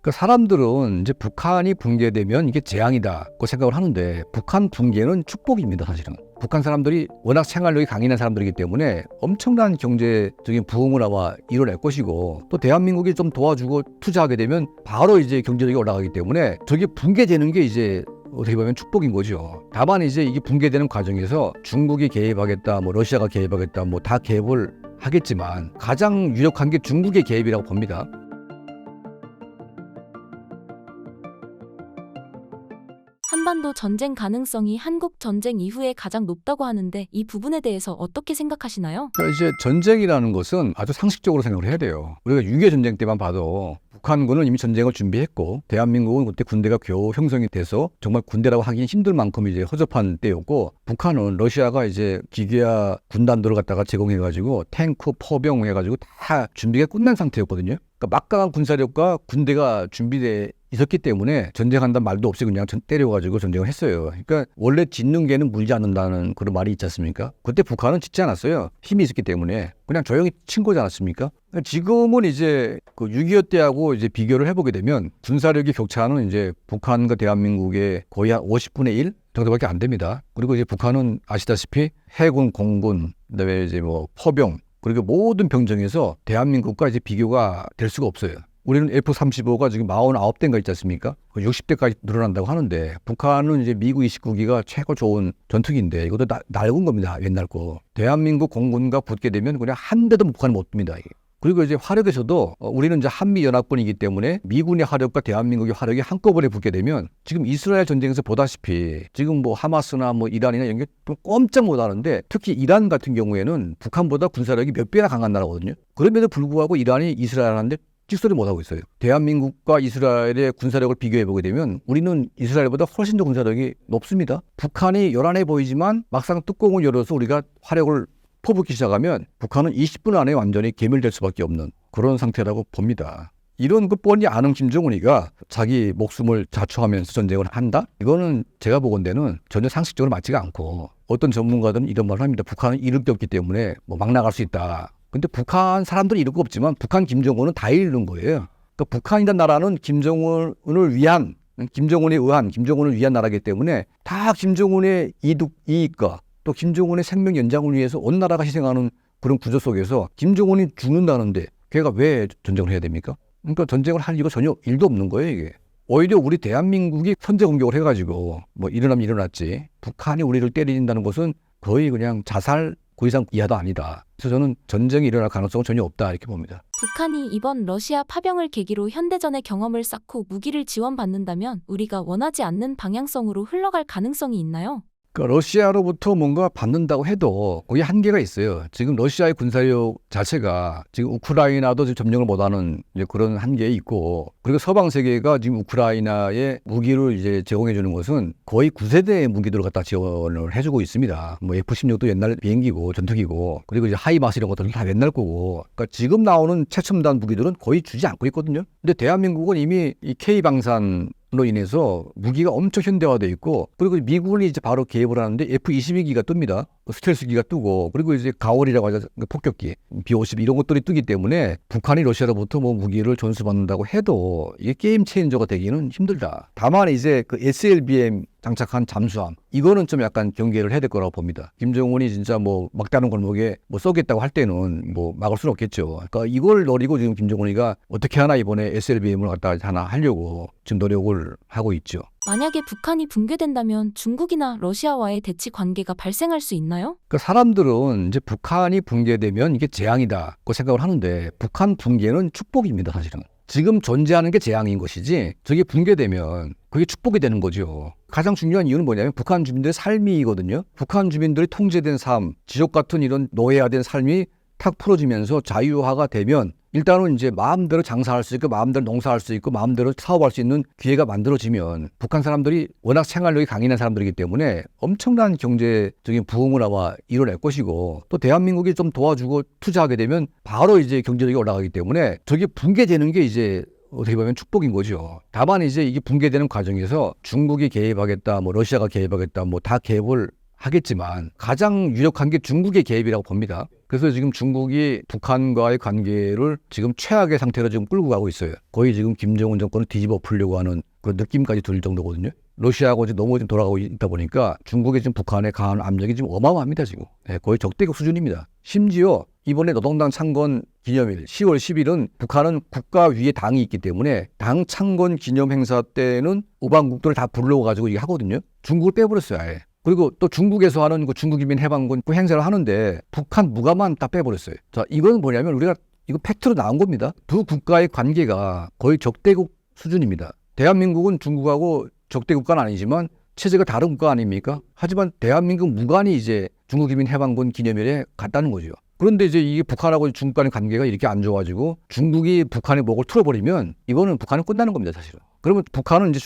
그 사람들은 이제 북한이 붕괴되면 이게 재앙이다고 생각을 하는데 북한 붕괴는 축복입니다, 사실은. 북한 사람들이 워낙 생활력이 강인한 사람들이기 때문에 엄청난 경제적인 부흥을 아마 이뤄낼 것이고 또 대한민국이 좀 도와주고 투자하게 되면 바로 이제 경제력이 올라가기 때문에 저게 붕괴되는 게 이제 어떻게 보면 축복인 거죠. 다만 이제 이게 붕괴되는 과정에서 중국이 개입하겠다, 뭐 러시아가 개입하겠다, 뭐 다 개입을 하겠지만 가장 유력한 게 중국의 개입이라고 봅니다. 한반도 전쟁 가능성이 한국 전쟁 이후에 가장 높다고 하는데 이 부분에 대해서 어떻게 생각하시나요? 그러니까 이제 전쟁이라는 것은 아주 상식적으로 생각을 해야 돼요. 우리가 6.25 전쟁 때만 봐도 북한군은 이미 전쟁을 준비했고 대한민국은 그때 군대가 겨우 형성이 돼서 정말 군대라고 하긴 힘들 만큼 이제 허접한 때였고 북한은 러시아가 이제 기계화 군단들을 갖다가 제공해가지고 탱크, 포병 해가지고 다 준비가 끝난 상태였거든요. 그러니까 막강한 군사력과 군대가 준비돼 있었기 때문에 전쟁한다는 말도 없이 그냥 때려가지고 전쟁을 했어요. 그러니까 원래 짖는 개는 물지 않는다는 그런 말이 있지 않습니까? 그때 북한은 짖지 않았어요. 힘이 있었기 때문에 그냥 조용히 친 거지 않았습니까? 지금은 이제 그 6.25 때하고 이제 비교를 해보게 되면 군사력의 격차는 이제 북한과 대한민국의 거의 한 50분의 1 정도밖에 안 됩니다. 그리고 이제 북한은 아시다시피 해군, 공군, 그다음에 이제 뭐 포병 그리고 모든 병정에서 대한민국과 이제 비교가 될 수가 없어요. 우리는 F-35가 지금 49대인가 있지 않습니까? 60대까지 늘어난다고 하는데 북한은 이제 미국 29기가 최고 좋은 전투기인데 이것도 낡은 겁니다. 옛날 거. 대한민국 공군과 붙게 되면 그냥 한 대도 북한은 못 듭니다. 이게. 그리고 이제 화력에서도 우리는 이제 한미연합군이기 때문에 미군의 화력과 대한민국의 화력이 한꺼번에 붙게 되면 지금 이스라엘 전쟁에서 보다시피 지금 뭐 하마스나 뭐 이란이나 이런 게 좀 꼼짝 못 하는데 특히 이란 같은 경우에는 북한보다 군사력이 몇 배나 강한 나라거든요. 그럼에도 불구하고 이란이 이스라엘한테 찍소리 못하고 있어요. 대한민국과 이스라엘의 군사력을 비교해보게 되면 우리는 이스라엘보다 훨씬 더 군사력이 높습니다. 북한이 요란해 보이지만 막상 뚜껑을 열어서 우리가 화력을 퍼붓기 시작하면 북한은 20분 안에 완전히 괴멸될 수밖에 없는 그런 상태라고 봅니다. 이런 그 뻔히 아는 김정은이가 자기 목숨을 자초하면서 전쟁을 한다? 이거는 제가 보건대는 전혀 상식적으로 맞지가 않고 어떤 전문가들은 이런 말을 합니다. 북한은 잃을 게 없기 때문에 뭐 막 나갈 수 있다. 근데 북한 사람들이 잃을 거 없지만 북한 김정은은 다 잃는 거예요. 그러니까 북한이라는 나라는 김정은을 위한, 김정은을 위한 나라이기 때문에 다 김정은의 이익과 또 김정은의 생명 연장을 위해서 온 나라가 희생하는 그런 구조 속에서 김정은이 죽는다는데 걔가 왜 전쟁을 해야 됩니까? 그러니까 전쟁을 할 이유가 전혀 일도 없는 거예요, 이게. 오히려 우리 대한민국이 선제 공격을 해가지고 뭐 일어나면 일어났지 북한이 우리를 때린다는 것은 거의 그냥 자살 그 이상 이하도 아니다. 그래서 저는 전쟁이 일어날 가능성은 전혀 없다 이렇게 봅니다. 북한이 이번 러시아 파병을 계기로 현대전의 경험을 쌓고 무기를 지원받는다면 우리가 원하지 않는 방향성으로 흘러갈 가능성이 있나요? 그러니까 러시아로부터 뭔가 받는다고 해도 거기 한계가 있어요. 지금 러시아의 군사력 자체가 지금 우크라이나도 지금 점령을 못하는 이제 그런 한계에 있고, 그리고 서방 세계가 지금 우크라이나에 무기를 이제 제공해 주는 것은 거의 9세대의 무기들을 갖다 지원을 해주고 있습니다. 뭐 F-16도 옛날 비행기고 전투기고, 그리고 이제 하이마스 이런 것들은 다 옛날 거고, 그러니까 지금 나오는 최첨단 무기들은 거의 주지 않고 있거든요. 근데 대한민국은 이미 이 K방산 로 인해서 무기가 엄청 현대화되어 있고, 그리고 미군이 이제 바로 개입을 하는데 F-22기가 뜹니다. 스텔스기가 뜨고, 그리고 이제 가월이라고 하죠. 폭격기, B-50 이런 것들이 뜨기 때문에 북한이 러시아로부터 뭐 무기를 전수받는다고 해도 이게 게임 체인저가 되기는 힘들다. 다만 이제 그 SLBM 장착한 잠수함, 이거는 좀 약간 경계를 해야 될 거라고 봅니다. 김정은이 진짜 뭐 막다른 골목에 뭐 쏘겠다고 할 때는 뭐 막을 수는 없겠죠. 그러니까 이걸 노리고 지금 김정은이가 어떻게 하나 이번에 SLBM을 갖다 하나 하려고 지금 노력을 하고 있죠. 만약에 북한이 붕괴된다면 중국이나 러시아와의 대치 관계가 발생할 수 있나요? 그러니까 사람들은 이제 북한이 붕괴되면 이게 재앙이다고 생각을 하는데 북한 붕괴는 축복입니다, 사실은. 지금 존재하는 게 재앙인 것이지 저게 붕괴되면 그게 축복이 되는 거죠. 가장 중요한 이유는 뭐냐면 북한 주민들의 삶이거든요. 북한 주민들이 통제된 삶, 지옥 같은 이런 노예화된 삶이 탁 풀어지면서 자유화가 되면 일단은 이제 마음대로 장사할 수 있고 마음대로 농사할 수 있고 마음대로 사업할 수 있는 기회가 만들어지면 북한 사람들이 워낙 생활력이 강인한 사람들이기 때문에 엄청난 경제적인 부흥을 아마 이뤄낼 것이고 또 대한민국이 좀 도와주고 투자하게 되면 바로 이제 경제력이 올라가기 때문에 저게 붕괴되는 게 이제 어떻게 보면 축복인 거죠. 다만 이제 이게 붕괴되는 과정에서 중국이 개입하겠다, 뭐 러시아가 개입하겠다, 뭐 다 개입을 하겠지만 가장 유력한 게 중국의 개입이라고 봅니다. 그래서 지금 중국이 북한과의 관계를 지금 최악의 상태로 지금 끌고 가고 있어요. 거의 지금 김정은 정권을 뒤집어 풀려고 하는 그런 느낌까지 들 정도거든요. 러시아하고 지금 너무 지금 돌아가고 있다 보니까 중국이 지금 북한에 강한 압력이 지금 어마어마합니다. 지금 거의 적대국 수준입니다. 심지어 이번에 노동당 창건 기념일 10월 10일은 북한은 국가 위에 당이 있기 때문에 당 창건 기념 행사 때는 우방국들을 다 불러가지고 이게 하거든요. 중국을 빼버렸어요. 아예. 그리고 또 중국에서 하는 그 중국인민 해방군 그 행사를 하는데 북한 무가만 다 빼버렸어요. 자, 이건 뭐냐면 우리가 이거 팩트로 나온 겁니다. 두 국가의 관계가 거의 적대국 수준입니다. 대한민국은 중국하고 적대국가는 아니지만 체제가 다른 국가 아닙니까? 하지만 대한민국 무관이 이제 중국인민 해방군 기념일에 갔다는 거죠. 그런데 이제 이게 북한하고 중국 간의 관계가 이렇게 안 좋아지고 중국이 북한의 목을 틀어버리면 이거는 북한은 끝나는 겁니다, 사실은. 그러면 북한은 이제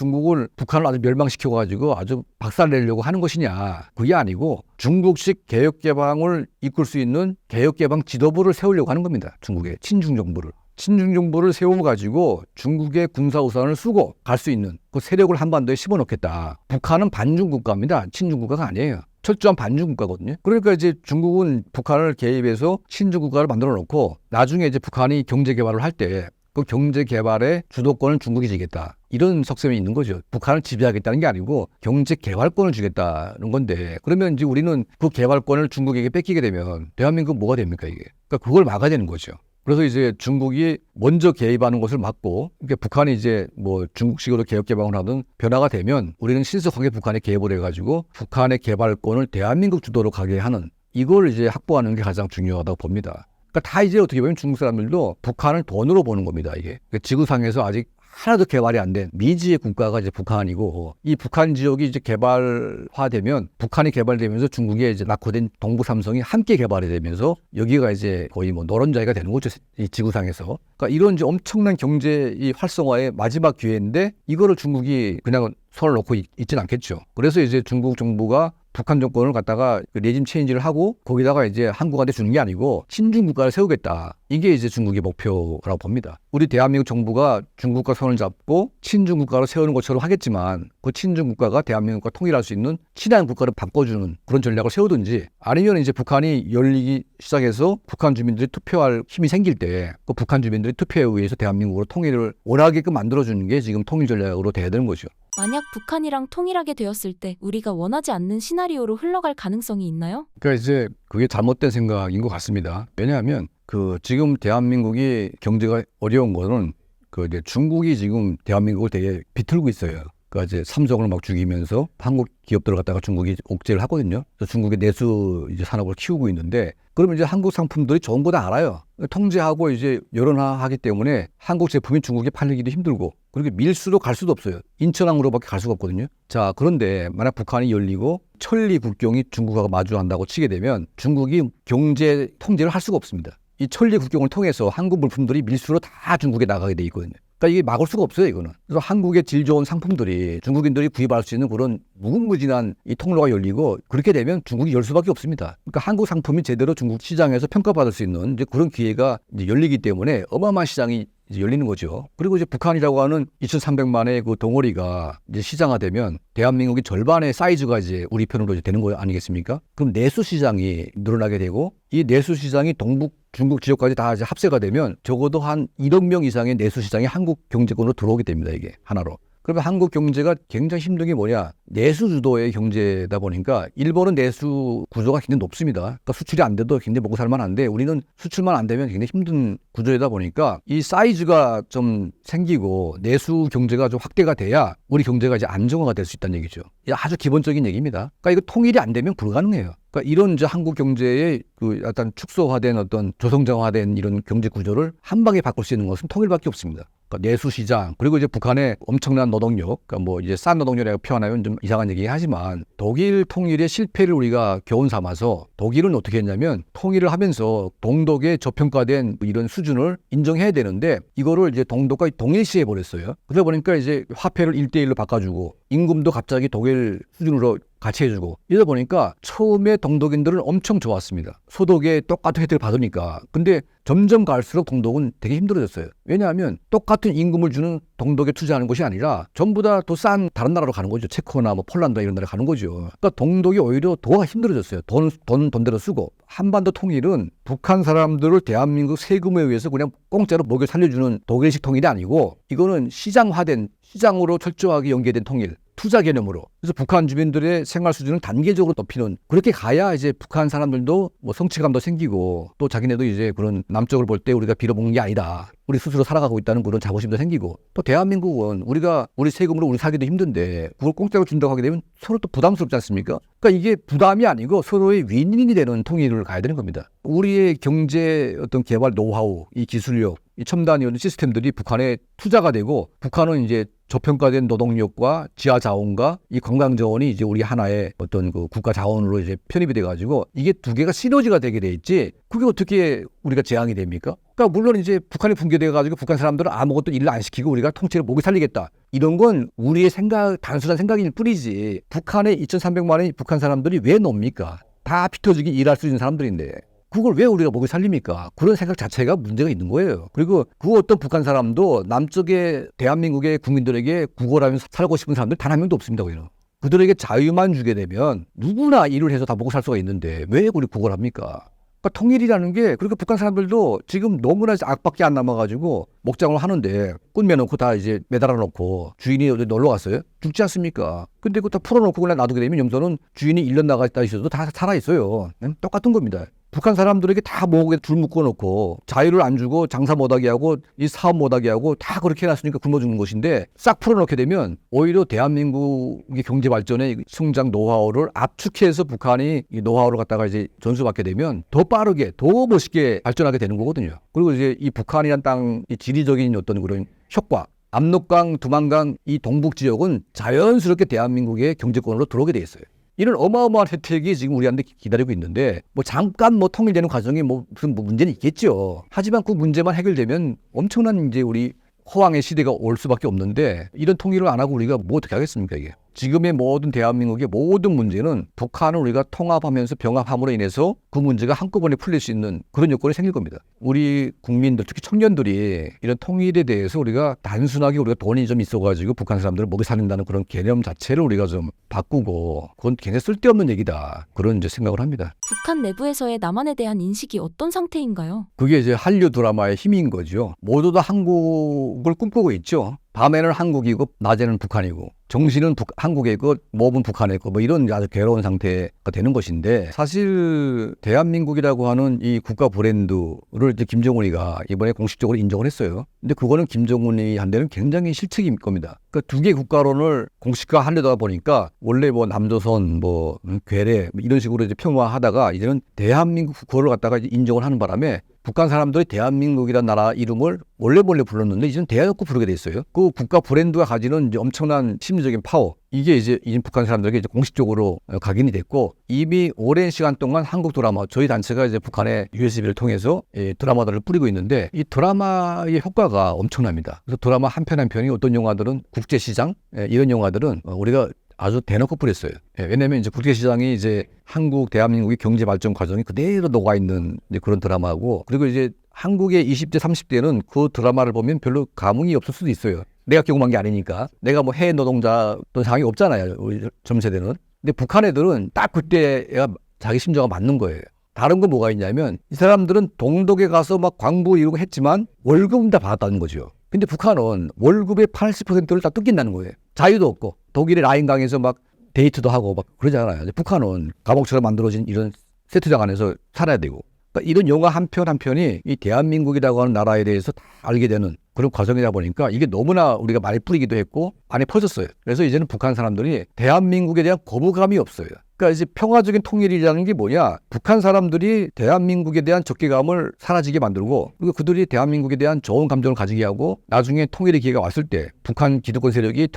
북한을 아주 멸망시켜가지고 아주 박살내려고 하는 것이냐? 그게 아니고 중국식 개혁개방을 이끌 수 있는 개혁개방 지도부를 세우려고 하는 겁니다. 중국의 친중정부를. 친중정부를 세워가지고 중국의 군사우산을 쓰고 갈 수 있는 그 세력을 한반도에 집어넣겠다. 북한은 반중국가입니다. 친중국가가 아니에요. 철저한 반중국가거든요. 그러니까 이제 중국은 북한을 개입해서 친중국가를 만들어 놓고 나중에 이제 북한이 경제개발을 할 때 그 경제개발의 주도권을 중국이 지겠다. 이런 속셈이 있는 거죠. 북한을 지배하겠다는 게 아니고 경제개발권을 주겠다는 건데 그러면 이제 우리는 그 개발권을 중국에게 뺏기게 되면 대한민국은 뭐가 됩니까 이게. 그러니까 그걸 막아야 되는 거죠. 그래서 이제 중국이 먼저 개입하는 것을 막고 그러니까 북한이 이제 뭐 중국식으로 개혁 개방을 하든 변화가 되면 우리는 신속하게 북한에 개입을 해가지고 북한의 개발권을 대한민국 주도로 가게 하는 이걸 이제 확보하는 게 가장 중요하다고 봅니다. 그러니까 다 이제 어떻게 보면 중국 사람들도 북한을 돈으로 보는 겁니다. 이게 그러니까 지구상에서 아직 하나도 개발이 안 된 미지의 국가가 이제 북한이고 이 북한 지역이 이제 개발화되면 북한이 개발되면서 중국에 이제 낙후된 동부 삼성이 함께 개발이 되면서 여기가 이제 거의 뭐 노른자리가 되는 거죠. 이 지구상에서. 그러니까 이런 이제 엄청난 경제 이 활성화의 마지막 기회인데 이거를 중국이 그냥 손을 놓고 있진 않겠죠. 그래서 이제 중국 정부가 북한 정권을 갖다가 레짐 체인지를 하고 거기다가 이제 한국한테 주는 게 아니고 친중 국가를 세우겠다. 이게 이제 중국의 목표라고 봅니다. 우리 대한민국 정부가 중국과 손을 잡고 친중 국가를 세우는 것처럼 하겠지만 그 친중 국가가 대한민국과 통일할 수 있는 친한 국가를 바꿔주는 그런 전략을 세우든지 아니면 이제 북한이 열리기 시작해서 북한 주민들이 투표할 힘이 생길 때 그 북한 주민들이 투표에 의해서 대한민국으로 통일을 원하게끔 만들어주는 게 지금 통일 전략으로 돼야 되는 거죠. 만약 북한이랑 통일하게 되었을 때 우리가 원하지 않는 시나리오로 흘러갈 가능성이 있나요? 그러니까 이제 그게 잘못된 생각인 것 같습니다. 왜냐하면 그 지금 대한민국이 경제가 어려운 거는 그 이제 중국이 지금 대한민국을 되게 비틀고 있어요. 그러니까 이제 삼성을 막 죽이면서 한국 기업들을 갖다가 중국이 옥죄를 하거든요. 그래서 중국의 내수 이제 산업을 키우고 있는데 그러면 이제 한국 상품들이 좋은 거 다 알아요. 통제하고 이제 여론화하기 때문에 한국 제품이 중국에 팔리기도 힘들고 그리고 밀수로 갈 수도 없어요. 인천항으로밖에 갈 수가 없거든요. 자, 그런데 만약 북한이 열리고 천리 국경이 중국하고 마주한다고 치게 되면 중국이 경제 통제를 할 수가 없습니다. 이 천리 국경을 통해서 한국 물품들이 밀수로 다 중국에 나가게 돼 있거든요. 그러니까 이게 막을 수가 없어요, 이거는. 그래서 한국의 질 좋은 상품들이 중국인들이 구입할 수 있는 그런 무궁무진한 이 통로가 열리고 그렇게 되면 중국이 열 수밖에 없습니다. 그러니까 한국 상품이 제대로 중국 시장에서 평가받을 수 있는 이제 그런 기회가 이제 열리기 때문에 어마어마한 시장이 이제 열리는 거죠. 그리고 이제 북한이라고 하는 2,300만의 그 덩어리가 이제 시장화되면 대한민국의 절반의 사이즈가 이제 우리 편으로 이제 되는 거 아니겠습니까? 그럼 내수 시장이 늘어나게 되고 이 내수 시장이 동북 중국 지역까지 다 이제 합세가 되면 적어도 한 1억 명 이상의 내수 시장이 한국 경제권으로 들어오게 됩니다. 이게 하나로. 그러면 한국 경제가 굉장히 힘든 게 뭐냐? 내수 주도의 경제다 보니까 일본은 내수 구조가 굉장히 높습니다. 그러니까 수출이 안 돼도 굉장히 먹고 살만한데 우리는 수출만 안 되면 굉장히 힘든 구조이다 보니까 이 사이즈가 좀 생기고 내수 경제가 좀 확대가 돼야 우리 경제가 이제 안정화가 될 수 있다는 얘기죠. 아주 기본적인 얘기입니다. 그러니까 이거 통일이 안 되면 불가능해요. 그러니까 이런 이제 한국 경제의 그 약간 축소화된 어떤 조성장화된 이런 경제 구조를 한 방에 바꿀 수 있는 것은 통일밖에 없습니다. 그러니까 내수 시장 그리고 이제 북한의 엄청난 노동력, 그러니까 뭐 이제 싼 노동력이라고 표현하면 좀 이상한 얘기긴 하지만 독일 통일의 실패를 우리가 교훈 삼아서 독일은 어떻게 했냐면 통일을 하면서 동독의 저평가된 이런 수준을 인정해야 되는데 이거를 이제 동독과 동일시해 버렸어요. 그러다 보니까 이제 화폐를 1대1로 바꿔주고 임금도 갑자기 독일 수준으로 같이 해주고 이러다 보니까 처음에 동독인들은 엄청 좋았습니다. 소독에 똑같은 혜택을 받으니까. 근데 점점 갈수록 동독은 되게 힘들어졌어요. 왜냐하면 똑같은 임금을 주는 동독에 투자하는 것이 아니라 전부 다 더 싼 다른 나라로 가는 거죠. 체코나 뭐 폴란드 이런 나라 가는 거죠. 그러니까 동독이 오히려 더 힘들어졌어요. 돈대로 쓰고. 한반도 통일은 북한 사람들을 대한민국 세금에 의해서 그냥 공짜로 먹여 살려주는 독일식 통일이 아니고 이거는 시장화된 시장으로 철저하게 연계된 통일. 투자 개념으로. 그래서 북한 주민들의 생활 수준을 단계적으로 높이는 그렇게 가야 이제 북한 사람들도 뭐 성취감도 생기고 또 자기네도 이제 그런 남쪽을 볼 때 우리가 빌어먹는 게 아니다. 우리 스스로 살아가고 있다는 그런 자부심도 생기고 또 대한민국은 우리가 우리 세금으로 우리 살기도 힘든데 그걸 공짜로 준다고 하게 되면 서로 또 부담스럽지 않습니까? 그러니까 이게 부담이 아니고 서로의 윈윈이 되는 통일을 가야 되는 겁니다. 우리의 경제 어떤 개발 노하우, 이 기술력, 이 첨단 이런 시스템들이 북한에 투자가 되고 북한은 이제 저평가된 노동력과 지하 자원과 이 관광 자원이 이제 우리 하나의 어떤 그 국가 자원으로 이제 편입이 돼가지고 이게 두 개가 시너지가 되게 돼 있지 그게 어떻게 우리가 재앙이 됩니까? 그러니까 물론 이제 북한이 붕괴돼가지고 북한 사람들은 아무것도 일을 안 시키고 우리가 통째로 목이 살리겠다. 이런 건 우리의 생각, 단순한 생각일 뿐이지 북한에 2,300만의 북한 사람들이 왜 놉니까? 다 피터지게 일할 수 있는 사람들인데. 그걸 왜 우리가 목을 살립니까? 그런 생각 자체가 문제가 있는 거예요. 그리고 그 어떤 북한 사람도 남쪽의 대한민국의 국민들에게 구걸하면서 살고 싶은 사람들 단 한 명도 없습니다. 거기는. 그들에게 자유만 주게 되면 누구나 일을 해서 다 먹고 살 수가 있는데 왜 우리 구걸합니까? 그러니까 통일이라는 게 그렇게 북한 사람들도 지금 너무나 악밖에 안 남아가지고 목장을 하는데 꾼 매놓고 다 이제 매달아 놓고 주인이 어디 놀러 갔어요? 죽지 않습니까? 근데 그거 다 풀어놓고 그냥 놔두게 되면 염소는 주인이 1년 나가 있다 있어도 다 살아있어요. 똑같은 겁니다. 북한 사람들에게 다 목에 줄 묶어놓고 자유를 안 주고 장사 못하게 하고 이 사업 못하게 하고 다 그렇게 해놨으니까 굶어 죽는 것인데 싹 풀어놓게 되면 오히려 대한민국의 경제 발전의 성장 노하우를 압축해서 북한이 이 노하우를 갖다가 이제 전수받게 되면 더 빠르게 더 멋있게 발전하게 되는 거거든요. 그리고 이제 이 북한이란 땅 이 지리적인 어떤 그런 효과 압록강, 두만강 이 동북 지역은 자연스럽게 대한민국의 경제권으로 들어오게 돼 있어요. 이런 어마어마한 혜택이 지금 우리한테 기다리고 있는데 뭐 잠깐 뭐 통일되는 과정이 뭐 무슨 뭐 문제는 있겠죠. 하지만 그 문제만 해결되면 엄청난 이제 우리 호황의 시대가 올 수밖에 없는데 이런 통일을 안 하고 우리가 뭐 어떻게 하겠습니까 이게. 지금의 모든 대한민국의 모든 문제는 북한을 우리가 통합하면서 병합함으로 인해서 그 문제가 한꺼번에 풀릴 수 있는 그런 여건이 생길 겁니다. 우리 국민들 특히 청년들이 이런 통일에 대해서 우리가 단순하게 우리가 돈이 좀 있어가지고 북한 사람들을 먹여 살린다는 그런 개념 자체를 우리가 좀 바꾸고 그건 굉장히 쓸데없는 얘기다. 그런 이제 생각을 합니다. 북한 내부에서의 남한에 대한 인식이 어떤 상태인가요? 그게 이제 한류 드라마의 힘인 거죠. 모두 다 한국을 꿈꾸고 있죠. 밤에는 한국이고 낮에는 북한이고 정신은 한국에 있고 몸은 북한에 있고 뭐 이런 아주 괴로운 상태가 되는 것인데 사실 대한민국이라고 하는 이 국가 브랜드를 이제 김정은이가 이번에 공식적으로 인정을 했어요. 근데 그거는 김정은이 한 데는 굉장히 실책일 겁니다. 그러니까 두 개 국가론을 공식화 하려다 보니까 원래 뭐 남조선 뭐 괴뢰 뭐 이런 식으로 이제 평화하다가 이제는 대한민국 국호를 갖다가 이제 인정을 하는 바람에 북한 사람들이 대한민국이라는 나라 이름을 원래 불렀는데 이제는 대놓고 부르게 돼 있어요. 그 국가 브랜드가 가지는 이제 엄청난 심리적인 파워. 이게 이제 북한 사람들에게 이제 공식적으로 각인이 됐고 이미 오랜 시간 동안 한국 드라마 저희 단체가 이제 북한의 USB를 통해서 드라마들을 뿌리고 있는데 이 드라마의 효과가 엄청납니다. 그래서 드라마 한 편 한 편이 어떤 영화들은 국제시장 이런 영화들은 우리가 아주 대놓고 뿌렸어요. 왜냐하면 이제 국제시장이 이제 한국, 대한민국의 경제 발전 과정이 그대로 녹아 있는 그런 드라마고 그리고 이제 한국의 20대, 30대는 그 드라마를 보면 별로 감흥이 없을 수도 있어요. 내가 경험한 게 아니니까. 내가 뭐 해외 노동자 어떤 상황이 없잖아요. 우리 젊은 세대는. 근데 북한 애들은 딱 그때가 자기 심정가 맞는 거예요. 다른 건 뭐가 있냐면 이 사람들은 동독에 가서 막 광부 이러고 했지만 월급은 다 받았다는 거죠. 근데 북한은 월급의 80%를 다 뜯긴다는 거예요. 자유도 없고 독일의 라인강에서 막 데이트도 하고 막 그러잖아요. 북한은 감옥처럼 만들어진 이런 세트장 안에서 살아야 되고 그러니까 이런 영화 한 편 한 편이 이 대한민국이라고 하는 나라에 대해서 다 알게 되는 그런 과정이다 보니까 이게 너무나 우리가 많이 뿌리기도 했고 안에 퍼졌어요. 그래서 이제는 북한 사람들이 대한민국에 대한 거부감이 없어요. 그러니까 이제 평화적인 통일이라는 게 뭐냐? 북한 사람들이 대한민국에 대한 적개감을 사라지게 만들고 그리고 그들이 대한민국에 대한 좋은 감정을 가지게 하고 나중에 통일의 기회가 왔을 때 북한 기득권 세력이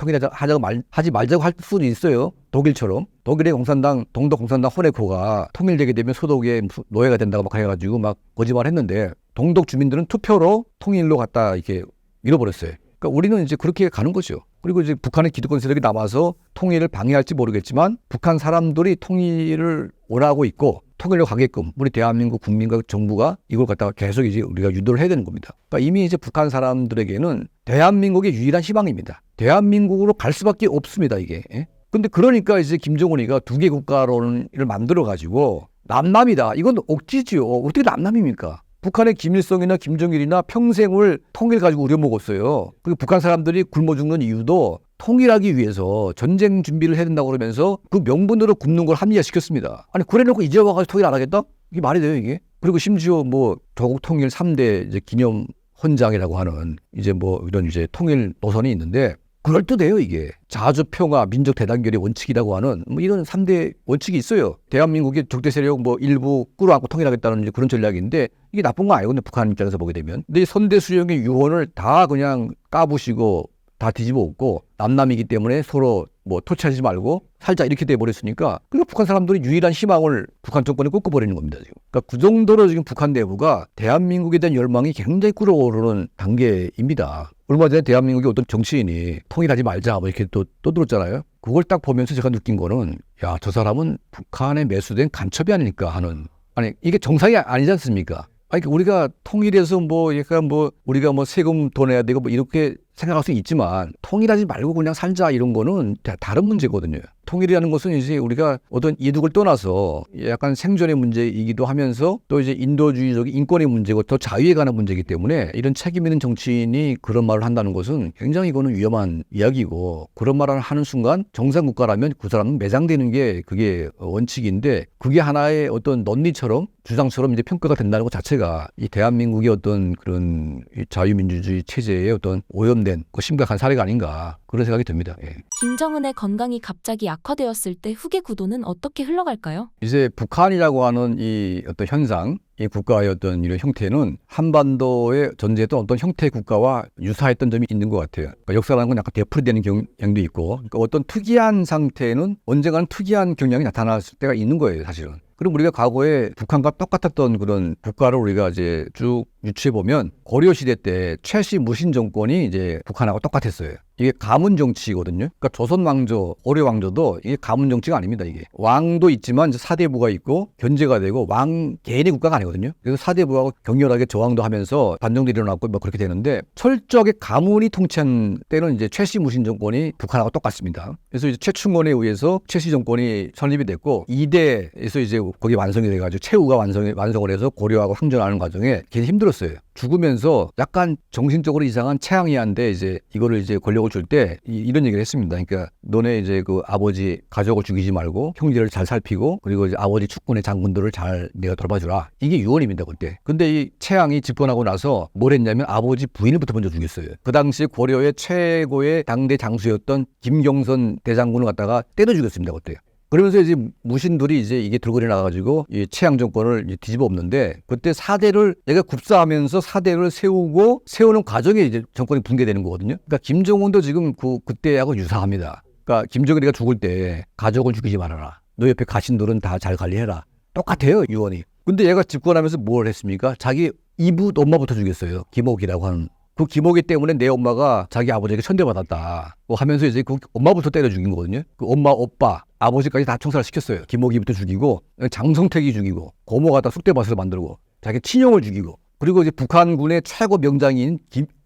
하지 말자고 할 수도 있어요. 독일처럼. 독일의 공산당, 동독 공산당 호네코가 통일되게 되면 소독의 노예가 된다고 막 해가지고 막 거짓말 했는데 동독 주민들은 투표로 통일로 갖다 이렇게 밀어버렸어요. 그러니까 우리는 이제 그렇게 가는 거죠. 그리고 이제 북한의 기득권 세력이 남아서 통일을 방해할지 모르겠지만 북한 사람들이 통일을 원하고 있고 통일로 가게끔 우리 대한민국 국민과 정부가 이걸 갖다가 계속 이제 우리가 유도를 해야 되는 겁니다. 그러니까 이미 이제 북한 사람들에게는 대한민국의 유일한 희망입니다. 대한민국으로 갈 수밖에 없습니다, 이게. 예? 근데 그러니까 이제 김정은이가 두 개 국가론을 만들어 가지고 남남이다. 이건 억지지요. 어떻게 남남입니까? 북한의 김일성이나 김정일이나 평생을 통일 가지고 우려먹었어요. 그리고 북한 사람들이 굶어 죽는 이유도 통일하기 위해서 전쟁 준비를 해야 된다고 그러면서 그 명분으로 굶는 걸 합리화시켰습니다. 아니 그래놓고 이제 와가지고 통일 안 하겠다? 이게 말이 돼요 이게? 그리고 심지어 뭐 조국 통일 3대 이제 기념 헌장이라고 하는 이제 뭐 이런 이제 통일 노선이 있는데 그럴듯해요 이게. 자주평화 민족 대단결의 원칙이라고 하는 뭐 이런 3대 원칙이 있어요. 대한민국의 적대 세력 뭐 일부 끌어안고 통일하겠다는 이제 그런 전략인데 이게 나쁜 거 아니거든요. 북한 입장에서 보게 되면. 근데 이 선대 수령의 유언을 다 그냥 까부시고 다 뒤집어 엎고 남남이기 때문에 서로 뭐 토치하지 말고 살자 이렇게 돼버렸으니까 그러니까 북한 사람들이 유일한 희망을 북한 정권에 꺾어버리는 겁니다. 지금. 그러니까 그 정도로 지금 북한 내부가 대한민국에 대한 열망이 굉장히 끓어오르는 단계입니다. 얼마 전에 대한민국의 어떤 정치인이 통일하지 말자 뭐 이렇게 또 떠들었잖아요. 그걸 딱 보면서 제가 느낀 거는 야, 저 사람은 북한에 매수된 간첩이 아닐까 하는. 아니 이게 정상이 아니지 않습니까? 아니 우리가 통일해서 뭐 약간 뭐 우리가 뭐 세금 더 내야 되고 뭐 이렇게 생각할 수 있지만 통일하지 말고 그냥 살자 이런 거는 다른 문제거든요. 통일이라는 것은 이제 우리가 어떤 이득을 떠나서 약간 생존의 문제이기도 하면서 또 이제 인도주의적인 인권의 문제고 더 자유에 관한 문제이기 때문에 이런 책임 있는 정치인이 그런 말을 한다는 것은 굉장히 이거는 위험한 이야기고 그런 말을 하는 순간 정상 국가라면 그 사람은 매장되는 게 그게 원칙인데 그게 하나의 어떤 논리처럼 주장처럼 이제 평가가 된다는 것 자체가 이 대한민국의 어떤 그런 자유민주주의 체제의 어떤 오염된 심각한 사례가 아닌가 그런 생각이 듭니다. 예. 김정은의 건강이 갑자기 악화되었을 때 후계 구도는 어떻게 흘러갈까요? 이제 북한이라고 하는 이 어떤 현상, 이 국가의 어떤 이런 형태는 한반도에 존재했던 어떤 형태의 국가와 유사했던 점이 있는 것 같아요. 그러니까 역사라는 건 약간 되풀이되는 경향도 있고, 그러니까 어떤 특이한 상태는 언젠가는 특이한 경향이 나타날 때가 있는 거예요, 사실은. 그럼 우리가 과거에 북한과 똑같았던 그런 국가를 우리가 이제 쭉 유추해 보면 고려 시대 때 최씨 무신 정권이 이제 북한하고 똑같았어요. 이게 가문 정치거든요. 그러니까 조선 왕조, 고려 왕조도 이게 가문 정치가 아닙니다. 이게 왕도 있지만 이제 사대부가 있고 견제가 되고 왕 개인의 국가가 아니거든요. 그래서 사대부하고 격렬하게 저항도 하면서 반정도 일어났고 뭐 그렇게 되는데 철저하게 가문이 통치한 때는 이제 최씨 무신 정권이 북한하고 똑같습니다. 그래서 이제 최충원에 의해서 최씨 정권이 설립이 됐고 2대에서 이제 거기 완성이 돼가지고 최후가 완성을 해서 고려하고 항전하는 과정에 굉장히 힘들었어요. 죽으면서 약간 정신적으로 이상한 최양이한데 이제 이거를 이제 권력을 줄 때 이런 얘기를 했습니다. 그러니까 너네 이제 그 아버지 가족을 죽이지 말고 형제를 잘 살피고 그리고 이제 아버지 축군의 장군들을 잘 내가 돌봐주라. 이게 유언입니다 그때. 근데 이 최양이 집권하고 나서 뭘 했냐면 아버지 부인을부터 먼저 죽였어요. 그 당시 고려의 최고의 당대 장수였던 김경선 대장군을 갖다가 때려 죽였습니다 그때. 그러면서 이제 무신들이 이제 이게 들고리 나가가지고 이 최양 정권을 이제 뒤집어 엎는데 그때 사대를 얘가 굽사하면서 사대를 세우는 과정에 이제 정권이 붕괴되는 거거든요. 그러니까 김정은도 지금 그때하고 유사합니다. 그러니까 김정은이가 죽을 때 가족을 죽이지 말아라. 너 옆에 가신들은 다 잘 관리해라. 똑같아요 유언이. 근데 얘가 집권하면서 뭘 했습니까? 자기 이부 엄마부터 죽였어요. 김옥이라고 하는. 그 김옥이 때문에 내 엄마가 자기 아버지에게 천대받았다. 뭐 하면서 이제 그 엄마부터 때려 죽인 거거든요. 그 엄마, 오빠, 아버지까지 다 총살을 시켰어요. 김옥이부터 죽이고, 장성택이 죽이고, 고모가 다 쑥대밭을 만들고, 자기 친형을 죽이고, 그리고 이제 북한군의 최고 명장인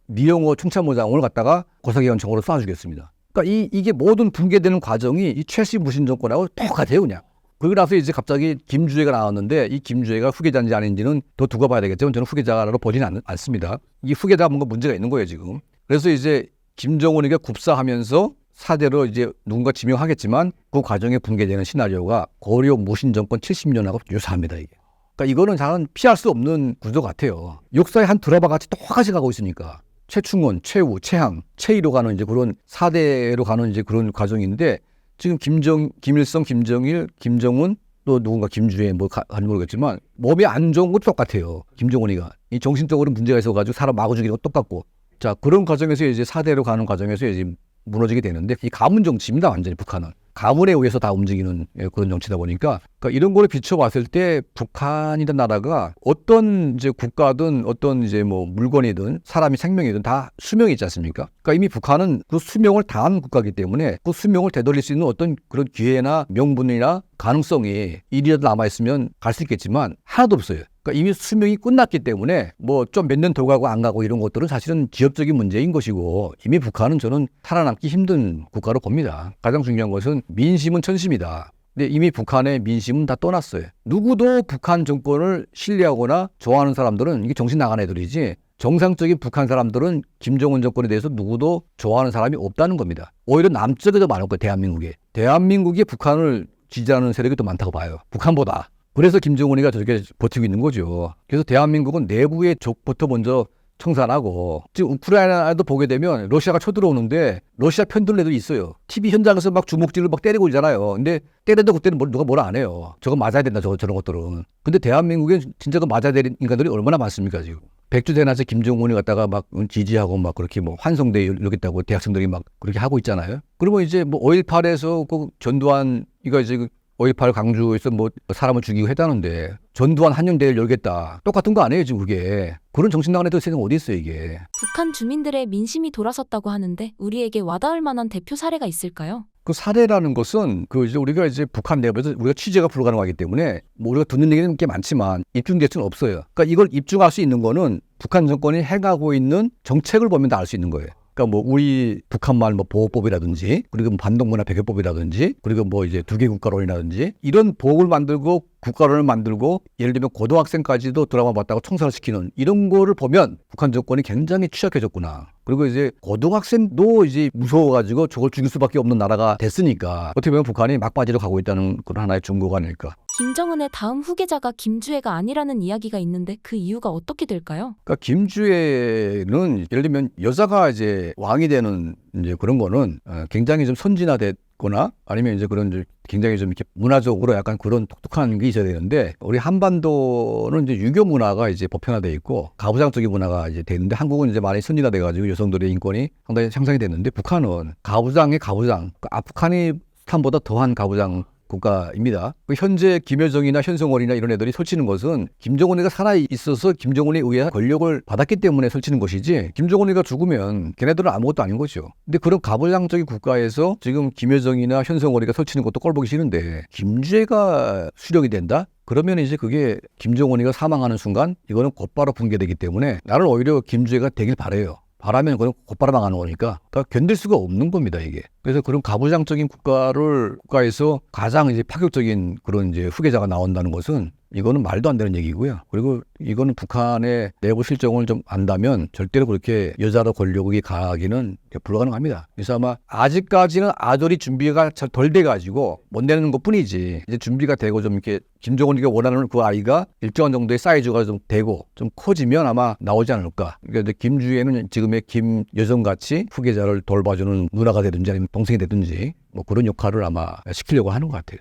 미영호 총참모장을 갖다가 고사기관총으로 쏴 죽였습니다. 그러니까 이게 모든 붕괴되는 과정이 이 최씨 무신 정권하고 똑같아요, 그냥. 그러고 나서 이제 갑자기 김주애가 나왔는데 이 김주애가 후계자인지 아닌지는 더 두고 봐야 되겠지만 저는 후계자로 보지는 않습니다. 이 후계자가 뭔가 문제가 있는 거예요, 지금. 그래서 이제 김정은이가 굽사하면서 사대로 이제 누군가 지명하겠지만 그 과정에 붕괴되는 시나리오가 고려 무신 정권 70년하고 유사합니다, 이게. 그러니까 이거는 잘 피할 수 없는 구조 같아요. 역사의 한 드라마 같이 똑같이 가고 있으니까. 최충원, 최후, 최항, 최희로 가는 이제 그런 4대로 가는 이제 그런 과정인데 지금 김일성, 김정일, 김정은 또 누군가 김주애 뭐 가는 모르겠지만 몸이 안 좋은 것도 똑같아요. 김정은이가 이 정신적으로 문제가 있어가지고 사람 마구 죽이는 것도 똑같고 자 그런 과정에서 이제 4대로 가는 과정에서 이제 무너지게 되는데 이 가문 정치입니다 완전히 북한은. 가문에 의해서 다 움직이는 그런 정치다 보니까 그러니까 이런 거를 비춰봤을 때 북한이란 나라가 어떤 이제 국가든 어떤 이제 뭐 물건이든 사람이 생명이든 다 수명이 있지 않습니까? 그러니까 이미 북한은 그 수명을 다한 국가이기 때문에 그 수명을 되돌릴 수 있는 어떤 그런 기회나 명분이나 가능성이 일이라도 남아있으면 갈 수 있겠지만 하나도 없어요. 그러니까 이미 수명이 끝났기 때문에 뭐 좀 몇 년 더 가고 안 가고 이런 것들은 사실은 지엽적인 문제인 것이고 이미 북한은 저는 살아남기 힘든 국가로 봅니다. 가장 중요한 것은 민심은 천심이다. 근데 이미 북한의 민심은 다 떠났어요. 누구도 북한 정권을 신뢰하거나 좋아하는 사람들은 이게 정신 나간 애들이지 정상적인 북한 사람들은 김정은 정권에 대해서 누구도 좋아하는 사람이 없다는 겁니다. 오히려 남쪽에 더 많을 거예요. 대한민국에. 대한민국이 북한을 지지하는 세력이 더 많다고 봐요. 북한보다. 그래서 김정은이가 저렇게 버티고 있는 거죠. 그래서 대한민국은 내부의 적부터 먼저 청산하고 지금 우크라이나도 보게 되면 러시아가 쳐들어오는데 러시아 편드는 애들이 있어요. TV 현장에서 막 주먹질을 막 때리고 있잖아요. 근데 때려도 그때는 누가 뭐라 안 해요. 저거 맞아야 된다 저런 것들은. 근데 대한민국엔 진짜 그 맞아야 될 인간들이 얼마나 많습니까 지금. 백주대낮에 김정은이 갖다가 막 지지하고 막 그렇게 뭐 환송대회 이러겠다고 대학생들이 막 그렇게 하고 있잖아요. 그러면 이제 뭐 5.18에서 그 전두환 이거 이제 5.18 강주에서 뭐 사람을 죽이고 했다는데 전두환 한영대회를 열겠다. 똑같은 거 아니에요 지금 그게. 그런 정신 나간 애들 세상 어디 있어요 이게. 북한 주민들의 민심이 돌아섰다고 하는데 우리에게 와닿을 만한 대표 사례가 있을까요? 그 사례라는 것은 그 이제 우리가 이제 북한 내부에서 우리가 취재가 불가능하기 때문에 뭐 우리가 듣는 얘기는 꽤 많지만 입증될 수는 없어요. 그러니까 이걸 입증할 수 있는 거는 북한 정권이 행하고 있는 정책을 보면 다 알 수 있는 거예요. 그러니까 뭐 우리 북한말 뭐 보호법이라든지 그리고 뭐 반동문화 배교법이라든지 그리고 뭐 이제 두개 국가론이라든지 이런 법을 만들고 국가론을 만들고 예를 들면 고등학생까지도 드라마 봤다고 청산을 시키는 이런 거를 보면 북한 정권이 굉장히 취약해졌구나. 그리고 이제 고등학생도 이제 무서워가지고 저걸 죽일 수밖에 없는 나라가 됐으니까 어떻게 보면 북한이 막바지로 가고 있다는 그런 하나의 증거가 아닐까. 김정은의 다음 후계자가 김주애가 아니라는 이야기가 있는데 그 이유가 어떻게 될까요? 그러니까 김주애는 예를 들면 여자가 이제 왕이 되는 이제 그런 거는 굉장히 좀 선진화됐거나 아니면 이제 그런 이제 굉장히 좀 이렇게 문화적으로 약간 그런 독특한 게 있어야 되는데 우리 한반도는 이제 유교 문화가 이제 보편화돼 있고 가부장적인 문화가 이제 돼 있는데 한국은 이제 많이 선진화돼 가지고 여성들의 인권이 상당히 향상이 됐는데 북한은 가부장의 가부장, 그러니까 아프가니스탄보다 더한 가부장 국가입니다. 현재 김여정이나 현성월이나 이런 애들이 설치는 것은 김정은이가 살아있어서 김정은에 의해 권력을 받았기 때문에 설치는 것이지 김정은이가 죽으면 걔네들은 아무것도 아닌 거죠. 근데 그런 가부장적인 국가에서 지금 김여정이나 현성월이가 설치는 것도 꼴보기 싫은데 김주애가 수령이 된다? 그러면 이제 그게 김정은이가 사망하는 순간 이거는 곧바로 붕괴되기 때문에 나는 오히려 김주애가 되길 바라요. 바라면 그건 곧바로 망하는 거니까. 그러니까 견딜 수가 없는 겁니다, 이게. 그래서 그런 가부장적인 국가에서 가장 이제 파격적인 그런 이제 후계자가 나온다는 것은 이거는 말도 안 되는 얘기고요. 그리고 이거는 북한의 내부 실정을 좀 안다면 절대로 그렇게 여자로 권력이 가기는 불가능합니다. 그래서 아마 아직까지는 아들이 준비가 잘 덜 돼가지고 못 내는 것 뿐이지 이제 준비가 되고 좀 이렇게 김정은이가 원하는 그 아이가 일정한 정도의 사이즈가 좀 되고 좀 커지면 아마 나오지 않을까. 그러니까 김주애는 지금의 김여정같이 후계자를 돌봐주는 누나가 되든지 아니면 동생이 되든지 뭐 그런 역할을 아마 시키려고 하는 것 같아요.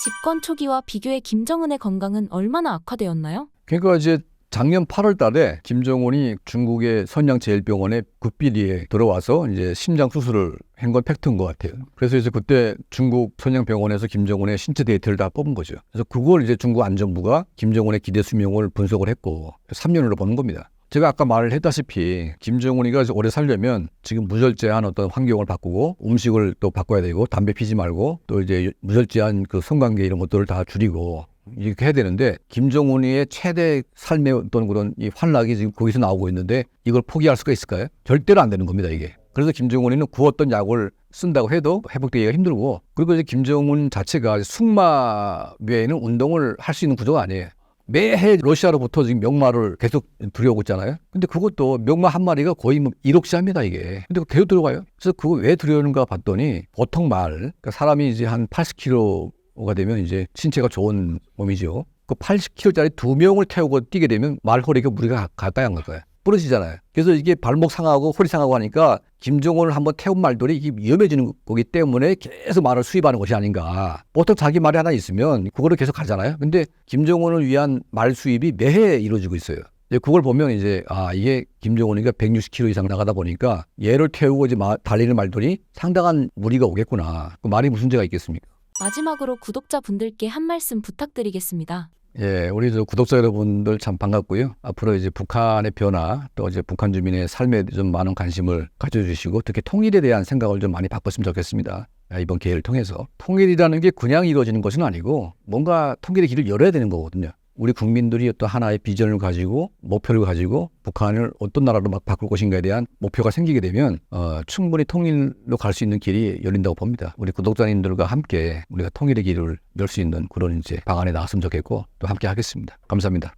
집권 초기와 비교해 김정은의 건강은 얼마나 악화되었나요? 그러니까 이제 작년 8월 달에 김정은이 중국의 선양제일병원에 급비리에 들어와서 이제 심장 수술을 한 건 팩트인 것 같아요. 그래서 이제 그때 중국 선양병원에서 김정은의 신체 데이터를 다 뽑은 거죠. 그래서 그걸 이제 중국 안정부가 김정은의 기대 수명을 분석을 했고 3년으로 보는 겁니다. 제가 아까 말을 했다시피 김정은이가 오래 살려면 지금 무절제한 어떤 환경을 바꾸고 음식을 또 바꿔야 되고 담배 피지 말고 또 이제 무절제한 그 성관계 이런 것들을 다 줄이고 이렇게 해야 되는데 김정은이의 최대 삶의 어떤 그런 이 환락이 지금 거기서 나오고 있는데 이걸 포기할 수가 있을까요? 절대로 안 되는 겁니다, 이게. 그래서 김정은이는 구었던 약을 쓴다고 해도 회복되기가 힘들고 그리고 이제 김정은 자체가 숙마 외에는 운동을 할 수 있는 구조가 아니에요. 매해 러시아로부터 지금 명마를 계속 들여오고 있잖아요. 근데 그것도 명마 한 마리가 거의 뭐 1억씩 합니다, 이게. 근데 그거 계속 들어가요. 그래서 그거 왜 들여오는가 봤더니 보통 그러니까 사람이 이제 한 80kg가 되면 이제 신체가 좋은 몸이죠. 그 80kg짜리 2명을 태우고 뛰게 되면 말 허리가 무리가 갈까요, 안 갈까요? 부러지잖아요. 그래서 이게 발목 상하고 허리 상하고 하니까 김정은을 한번 태운 말들이 이게 위험해지는 거기 때문에 계속 말을 수입하는 것이 아닌가. 보통 자기 말이 하나 있으면 그거를 계속 가잖아요. 근데 김정은을 위한 말 수입이 매해 이루어지고 있어요. 이제 그걸 보면 이제 이게 김정은이가 160km 이상 나가다 보니까 얘를 태우고 이제 달리는 말들이 상당한 무리가 오겠구나. 그 말이 무슨 죄가 있겠습니까? 마지막으로 구독자분들께 한 말씀 부탁드리겠습니다. 예, 우리 구독자 여러분들 참 반갑고요. 앞으로 이제 북한의 변화, 또 이제 북한 주민의 삶에 좀 많은 관심을 가져주시고, 특히 통일에 대한 생각을 좀 많이 바꿨으면 좋겠습니다. 이번 기회를 통해서. 통일이라는 게 그냥 이루어지는 것은 아니고, 뭔가 통일의 길을 열어야 되는 거거든요. 우리 국민들이 또 하나의 비전을 가지고, 목표를 가지고, 북한을 어떤 나라로 막 바꿀 것인가에 대한 목표가 생기게 되면, 충분히 통일로 갈 수 있는 길이 열린다고 봅니다. 우리 구독자님들과 함께 우리가 통일의 길을 열 수 있는 그런 이제 방안에 나왔으면 좋겠고, 또 함께 하겠습니다. 감사합니다.